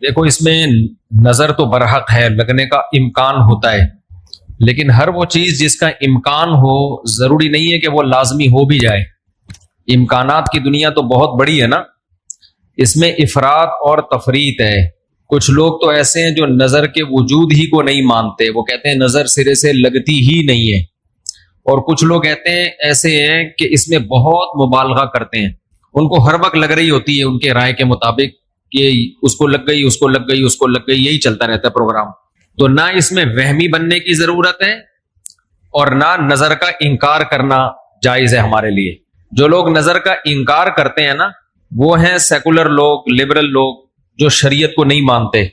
دیکھو اس میں نظر تو برحق ہے، لگنے کا امکان ہوتا ہے، لیکن ہر وہ چیز جس کا امکان ہو ضروری نہیں ہے کہ وہ لازمی ہو بھی جائے۔ امکانات کی دنیا تو بہت بڑی ہے نا، اس میں افراط اور تفریط ہے۔ کچھ لوگ تو ایسے ہیں جو نظر کے وجود ہی کو نہیں مانتے، وہ کہتے ہیں نظر سرے سے لگتی ہی نہیں ہے، اور کچھ لوگ کہتے ہیں ایسے ہیں کہ اس میں بہت مبالغہ کرتے ہیں، ان کو ہر وقت لگ رہی ہوتی ہے ان کے رائے کے مطابق کہ اس کو لگ گئی، اس کو لگ گئی، اس کو لگ گئی، یہی چلتا رہتا ہے پروگرام۔ تو نہ اس میں وہمی بننے کی ضرورت ہے اور نہ نظر کا انکار کرنا جائز ہے ہمارے لیے۔ جو لوگ نظر کا انکار کرتے ہیں نا، وہ ہیں سیکولر لوگ، لبرل لوگ جو شریعت کو نہیں مانتے۔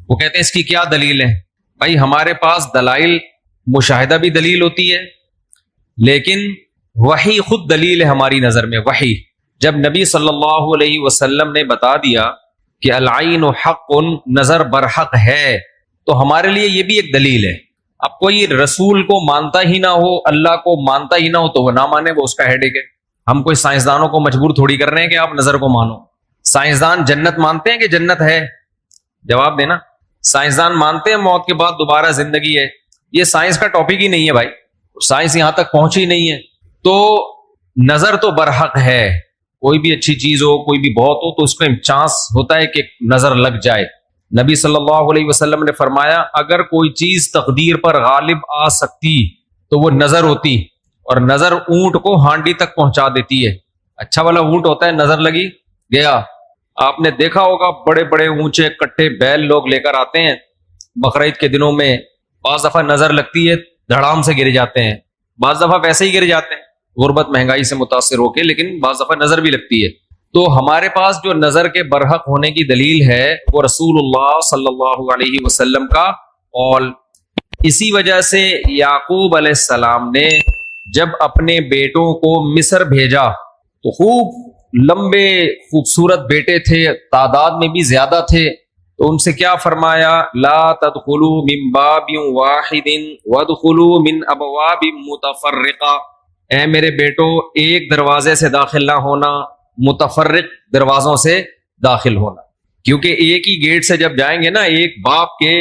وہ کہتے ہیں اس کی کیا دلیل ہے؟ بھائی ہمارے پاس دلائل، مشاہدہ بھی دلیل ہوتی ہے، لیکن وحی خود دلیل ہے ہماری نظر میں۔ وحی جب نبی صلی اللہ علیہ وسلم نے بتا دیا کہ العین حق، نظر برحق ہے، تو ہمارے لیے یہ بھی ایک دلیل ہے۔ اب کوئی رسول کو مانتا ہی نہ ہو، اللہ کو مانتا ہی نہ ہو، تو وہ نہ مانے، وہ اس کا ہیڈیک ہے۔ ہم کوئی سائنسدانوں کو مجبور تھوڑی کر رہے ہیں کہ آپ نظر کو مانو۔ سائنسدان جنت مانتے ہیں کہ جنت ہے؟ جواب دینا۔ سائنسدان مانتے ہیں موت کے بعد دوبارہ زندگی ہے؟ یہ سائنس کا ٹاپک ہی نہیں ہے بھائی، سائنس یہاں تک پہنچی نہیں ہے۔ تو نظر تو برحق ہے، کوئی بھی اچھی چیز ہو، کوئی بھی بہت ہو، تو اس میں چانس ہوتا ہے کہ نظر لگ جائے۔ نبی صلی اللہ علیہ وسلم نے فرمایا اگر کوئی چیز تقدیر پر غالب آ سکتی تو وہ نظر ہوتی، اور نظر اونٹ کو ہانڈی تک پہنچا دیتی ہے۔ اچھا والا اونٹ ہوتا ہے، نظر لگی گیا۔ آپ نے دیکھا ہوگا بڑے بڑے اونچے کٹے بیل لوگ لے کر آتے ہیں بقرعید کے دنوں میں، بعض دفعہ نظر لگتی ہے دھڑام سے گر جاتے ہیں، بعض دفعہ ویسے ہی گر جاتے ہیں غربت مہنگائی سے متاثر ہو کے، لیکن بعض دفعہ نظر بھی لگتی ہے۔ تو ہمارے پاس جو نظر کے برحق ہونے کی دلیل ہے وہ رسول اللہ صلی اللہ علیہ وسلم کا قول۔ اسی وجہ سے یعقوب علیہ السلام نے جب اپنے بیٹوں کو مصر بھیجا تو خوب لمبے خوبصورت بیٹے تھے، تعداد میں بھی زیادہ تھے، تو ان سے کیا فرمایا؟ لا تدخلوا من باب واحد وادخلوا من ابواب متفرقہ۔ اے میرے بیٹو، ایک دروازے سے داخل نہ ہونا، متفرق دروازوں سے داخل ہونا، کیونکہ ایک ہی گیٹ سے جب جائیں گے نا، ایک باپ کے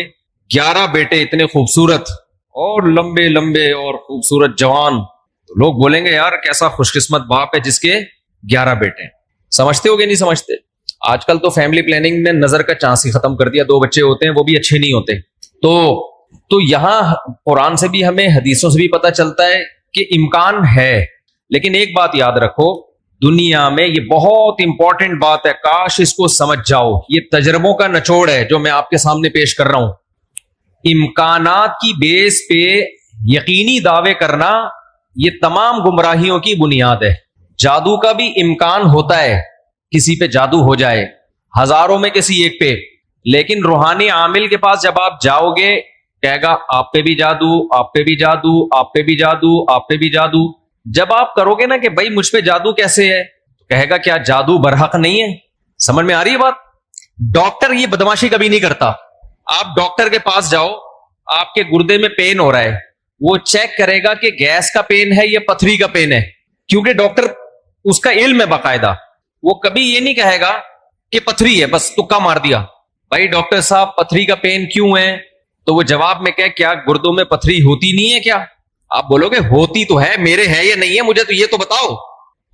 11 بیٹے اتنے خوبصورت اور لمبے لمبے اور خوبصورت جوان، تو لوگ بولیں گے یار کیسا خوش قسمت باپ ہے جس کے 11 بیٹے ہیں۔ سمجھتے ہو کہ نہیں سمجھتے؟ آج کل تو فیملی پلاننگ نے نظر کا چانس ہی ختم کر دیا، 2 بچے ہوتے ہیں وہ بھی اچھے نہیں ہوتے۔ تو یہاں قرآن سے بھی ہمیں، حدیثوں سے بھی پتہ چلتا ہے کہ امکان ہے، لیکن ایک بات یاد رکھو، دنیا میں یہ بہت امپورٹنٹ بات ہے، کاش اس کو سمجھ جاؤ، یہ تجربوں کا نچوڑ ہے جو میں آپ کے سامنے پیش کر رہا ہوں۔ امکانات کی بیس پہ یقینی دعوے کرنا یہ تمام گمراہیوں کی بنیاد ہے۔ جادو کا بھی امکان ہوتا ہے، کسی پہ جادو ہو جائے، ہزاروں میں کسی ایک پہ، لیکن روحانی عامل کے پاس جب آپ جاؤ گے کہے گا آپ پہ بھی جادو، آپ پہ بھی جادو، آپ پہ بھی جادو، آپ پہ بھی جادو۔ جب آپ کرو گے نا کہ بھائی مجھ پہ جادو کیسے ہے، تو کہے گا کیا جادو برحق نہیں ہے؟ سمجھ میں آ رہی ہے بات؟ ڈاکٹر یہ بدماشی کبھی نہیں کرتا۔ آپ ڈاکٹر کے پاس جاؤ، آپ کے گردے میں پین ہو رہا ہے، وہ چیک کرے گا کہ گیس کا پین ہے یا پتھری کا پین ہے، کیونکہ ڈاکٹر اس کا علم ہے باقاعدہ۔ وہ کبھی یہ نہیں کہے گا کہ پتھری ہے بس تکا مار دیا، بھائی ڈاکٹر صاحب پتھری کا پین کیوں ہے؟ تو وہ جواب میں کہ کیا گردوں میں پتھری ہوتی نہیں ہے کیا؟ آپ بولو گے ہوتی تو ہے، میرے ہے یا نہیں ہے، مجھے تو یہ تو بتاؤ۔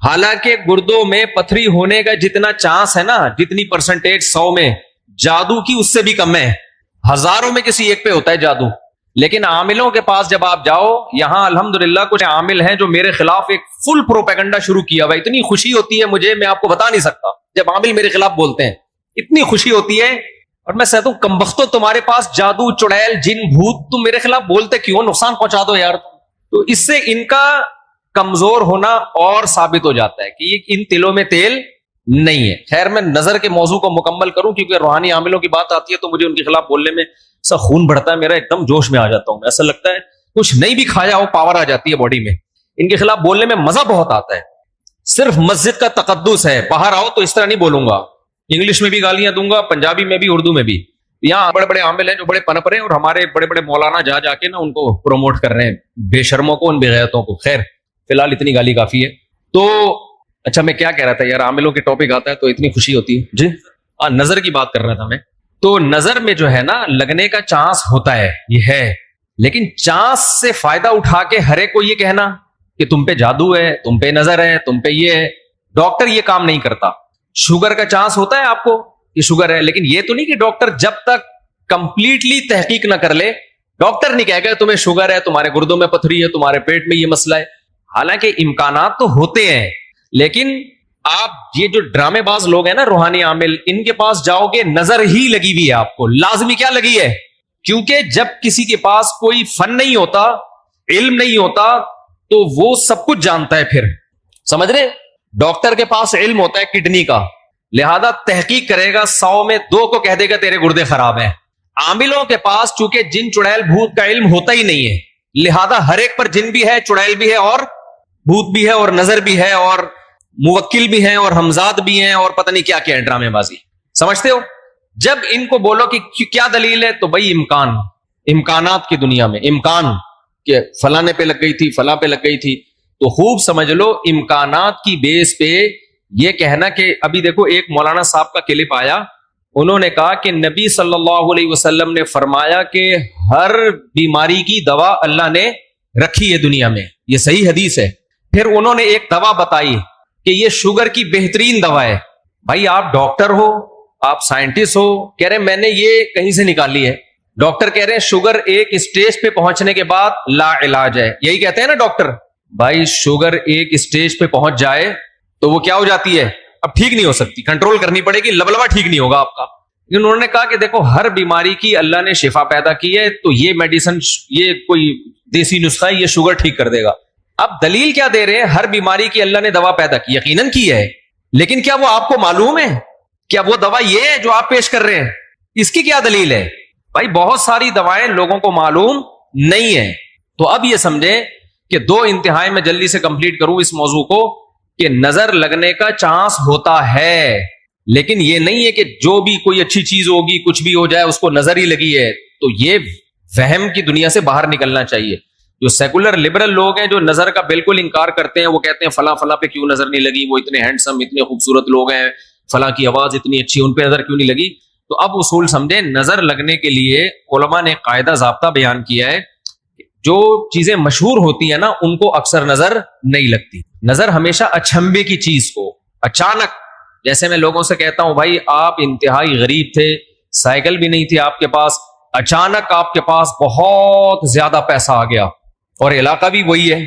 حالانکہ گردوں میں پتھری ہونے کا جتنا چانس ہے نا، جتنی پرسنٹیج 100 میں، جادو کی اس سے بھی کم ہے، ہزاروں میں کسی ایک پہ ہوتا ہے جادو۔ لیکن عاملوں کے پاس جب آپ جاؤ، یہاں الحمدللہ کچھ عامل ہیں جو میرے خلاف ایک فل پروپیگنڈا شروع کیا ہوا، اتنی خوشی ہوتی ہے مجھے، میں آپ کو بتا نہیں سکتا، جب عامل میرے خلاف بولتے ہیں اتنی خوشی ہوتی ہے، اور میں کہتا ہوں کمبختو تمہارے پاس جادو، چڑیل، جن، بھوت، تم میرے خلاف بولتے کیوں؟ نقصان پہنچا دو یار۔ تو اس سے ان کا کمزور ہونا اور ثابت ہو جاتا ہے کہ یہ ان تلوں میں تیل نہیں ہے۔ خیر میں نظر کے موضوع کو مکمل کروں، کیونکہ روحانی عاملوں کی بات آتی ہے تو مجھے ان کے خلاف بولنے میں سا خون بڑھتا ہے، میرا ایک دم جوش میں آ جاتا ہوں، ایسا لگتا ہے کچھ نہیں بھی کھایا ہو پاور آ جاتی ہے باڈی میں۔ ان کے خلاف بولنے میں مزہ بہت آتا ہے، صرف مسجد کا تقدس ہے، باہر آؤ تو اس طرح نہیں بولوں گا، انگلش میں بھی گالیاں دوں گا، پنجابی میں بھی، اردو میں بھی۔ یہاں بڑے بڑے عامل ہیں جو بڑے پنپ رہے ہیں، اور ہمارے بڑے بڑے مولانا جا جا کے نا ان کو پروموٹ کر رہے ہیں، بے شرموں کو، ان بے غیرتوں کو۔ خیر فی الحال اتنی گالی کافی ہے۔ تو اچھا میں کیا کہہ رہا تھا یار، عاملوں کے ٹاپک آتا ہے تو اتنی خوشی ہوتی ہے۔ جی نظر کی بات کر رہا تھا میں۔ تو نظر میں جو ہے نا لگنے کا چانس ہوتا ہے، یہ ہے، لیکن چانس سے فائدہ اٹھا کے ہر ایک کو یہ کہنا کہ تم پہ جادو ہے، تم پہ نظر ہے، تم پہ یہ ہے، ڈاکٹر یہ کام نہیں کرتا. شوگر کا چانس ہوتا ہے آپ کو کہ شوگر ہے، لیکن یہ تو نہیں کہ ڈاکٹر جب تک کمپلیٹلی تحقیق نہ کر لے ڈاکٹر نہیں کہے گا تمہیں شوگر ہے، تمہارے گردوں میں پتھری ہے، تمہارے پیٹ میں یہ مسئلہ ہے. حالانکہ امکانات تو ہوتے ہیں، لیکن آپ یہ جو ڈرامے باز لوگ ہیں نا روحانی عامل، ان کے پاس جاؤ گے نظر ہی لگی ہوئی ہے آپ کو. لازمی کیا لگی ہے؟ کیونکہ جب کسی کے پاس کوئی فن نہیں ہوتا، علم نہیں ہوتا، تو وہ سب کچھ جانتا ہے. پھر سمجھ رہے، ڈاکٹر کے پاس علم ہوتا ہے کڈنی کا، لہذا تحقیق کرے گا، 100 میں 2 کو کہہ دے گا تیرے گردے خراب ہیں. عاملوں کے پاس چونکہ جن چڑیل بھوت کا علم ہوتا ہی نہیں ہے، لہذا ہر ایک پر جن بھی ہے، چڑیل بھی ہے، اور بھوت بھی ہے، اور نظر بھی ہے، اور موکل بھی ہیں، اور حمزات بھی ہیں، اور پتہ نہیں کیا کیا ہے، ڈرامے بازی. سمجھتے ہو؟ جب ان کو بولو کہ کیا دلیل ہے، تو بھائی امکانات کی دنیا میں امکان کہ فلانے پہ لگ گئی تھی، فلاں پہ لگ گئی تھی، تو خوب سمجھ لو امکانات کی بیس پہ یہ کہنا کہ ابھی دیکھو ایک مولانا صاحب کا کلپ آیا، انہوں نے کہا کہ نبی صلی اللہ علیہ وسلم نے فرمایا کہ ہر بیماری کی دوا اللہ نے رکھی ہے دنیا میں، یہ صحیح حدیث ہے. پھر انہوں نے ایک دوا بتائی کہ یہ شوگر کی بہترین دوا ہے. بھائی آپ ڈاکٹر ہو، آپ سائنٹسٹ ہو، کہہ رہے میں نے یہ کہیں سے نکالی ہے. ڈاکٹر کہہ رہے ہیں شوگر ایک اسٹیج پہ پہنچنے کے بعد لا علاج ہے، یہی کہتے ہیں نا ڈاکٹر. بھائی شوگر ایک اسٹیج پہ پہنچ جائے تو وہ کیا ہو جاتی ہے، اب ٹھیک نہیں ہو سکتی، کنٹرول کرنی پڑے گی، لبلبا ٹھیک نہیں ہوگا آپ کا. لیکن انہوں نے کہا کہ دیکھو ہر بیماری کی اللہ نے شفا پیدا کی ہے، تو یہ میڈیسن، یہ کوئی دیسی نسخہ ہے، یہ شوگر ٹھیک کر دے گا. اب دلیل کیا دے رہے ہیں؟ ہر بیماری کی اللہ نے دوا پیدا کی، یقیناً کی ہے، لیکن کیا وہ آپ کو معلوم ہے؟ کیا وہ دوا یہ ہے جو آپ پیش کر رہے ہیں؟ اس کی کیا دلیل ہے؟ بھائی بہت ساری دوائیں لوگوں کو معلوم نہیں ہے. تو اب یہ سمجھیں کہ 2 انتہائی میں جلدی سے کمپلیٹ کروں اس موضوع کو، کہ نظر لگنے کا چانس ہوتا ہے، لیکن یہ نہیں ہے کہ جو بھی کوئی اچھی چیز ہوگی، کچھ بھی ہو جائے اس کو نظر ہی لگی ہے. تو یہ وہم کی دنیا سے باہر نکلنا چاہیے. جو سیکولر لبرل لوگ ہیں جو نظر کا بالکل انکار کرتے ہیں، وہ کہتے ہیں فلاں فلاں پہ کیوں نظر نہیں لگی، وہ اتنے ہینڈسم، اتنے خوبصورت لوگ ہیں، فلاں کی آواز اتنی اچھی، ان پہ نظر کیوں نہیں لگی. تو اب اصول سمجھیں، نظر لگنے کے لیے علماء نے قاعدہ ضابطہ بیان کیا ہے، جو چیزیں مشہور ہوتی ہیں نا ان کو اکثر نظر نہیں لگتی. نظر ہمیشہ اچھمبے کی چیز کو، اچانک، جیسے میں لوگوں سے کہتا ہوں بھائی آپ انتہائی غریب تھے، سائیکل بھی نہیں تھی آپ کے پاس، اچانک آپ کے پاس بہت زیادہ پیسہ آ گیا اور علاقہ بھی وہی ہے،